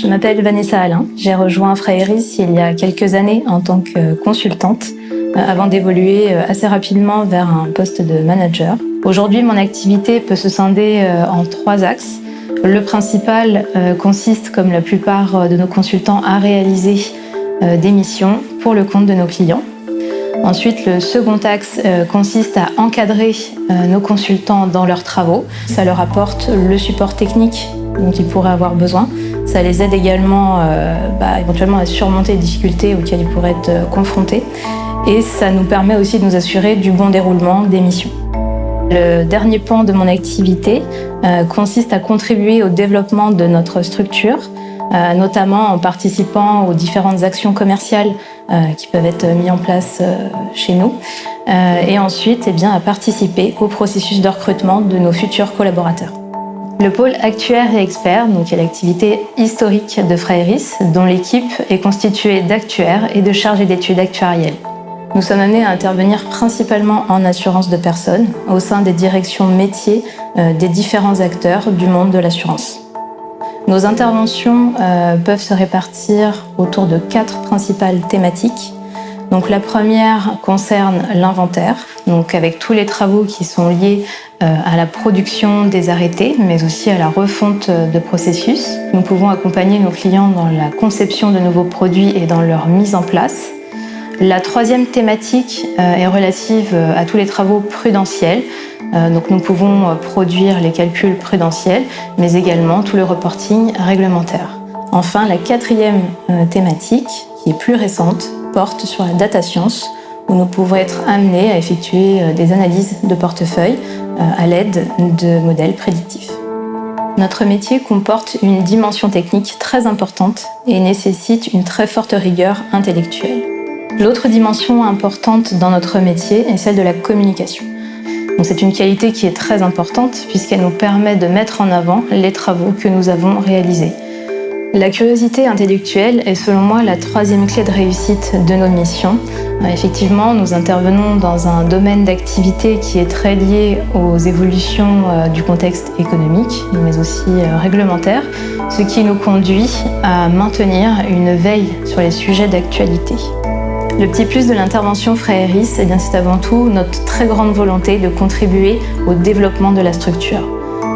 Je m'appelle Vanessa Alain. J'ai rejoint Fraeris il y a quelques années en tant que consultante, avant d'évoluer assez rapidement vers un poste de manager. Aujourd'hui, mon activité peut se scinder en 3 axes. Le principal consiste, comme la plupart de nos consultants, à réaliser des missions pour le compte de nos clients. Ensuite, le second axe consiste à encadrer nos consultants dans leurs travaux. Ça leur apporte le support technique dont ils pourraient avoir besoin. Ça les aide également éventuellement à surmonter les difficultés auxquelles ils pourraient être confrontés. Et ça nous permet aussi de nous assurer du bon déroulement des missions. Le dernier pan de mon activité consiste à contribuer au développement de notre structure, notamment en participant aux différentes actions commerciales qui peuvent être mises en place chez nous. Et ensuite, à participer au processus de recrutement de nos futurs collaborateurs. Le pôle actuaires et experts est l'activité historique de Fraeris, dont l'équipe est constituée d'actuaires et de chargés d'études actuarielles. Nous sommes amenés à intervenir principalement en assurance de personnes, au sein des directions métiers des différents acteurs du monde de l'assurance. Nos interventions peuvent se répartir autour de 4 principales thématiques. Donc, la première concerne l'inventaire, avec tous les travaux qui sont liés à la production des arrêtés, mais aussi à la refonte de processus. Nous pouvons accompagner nos clients dans la conception de nouveaux produits et dans leur mise en place. La troisième thématique est relative à tous les travaux prudentiels. Nous pouvons produire les calculs prudentiels, mais également tout le reporting réglementaire. Enfin, la quatrième thématique, qui est plus récente, porte sur la data science, où nous pouvons être amenés à effectuer des analyses de portefeuille à l'aide de modèles prédictifs. Notre métier comporte une dimension technique très importante et nécessite une très forte rigueur intellectuelle. L'autre dimension importante dans notre métier est celle de la communication. C'est une qualité qui est très importante puisqu'elle nous permet de mettre en avant les travaux que nous avons réalisés. La curiosité intellectuelle est selon moi la troisième clé de réussite de nos missions. Effectivement, nous intervenons dans un domaine d'activité qui est très lié aux évolutions du contexte économique, mais aussi réglementaire, ce qui nous conduit à maintenir une veille sur les sujets d'actualité. Le petit plus de l'intervention Fraeris, c'est avant tout notre très grande volonté de contribuer au développement de la structure.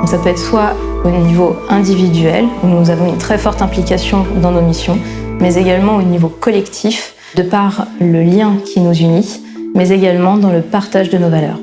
Ça peut être soit au niveau individuel, où nous avons une très forte implication dans nos missions, mais également au niveau collectif, de par le lien qui nous unit, mais également dans le partage de nos valeurs.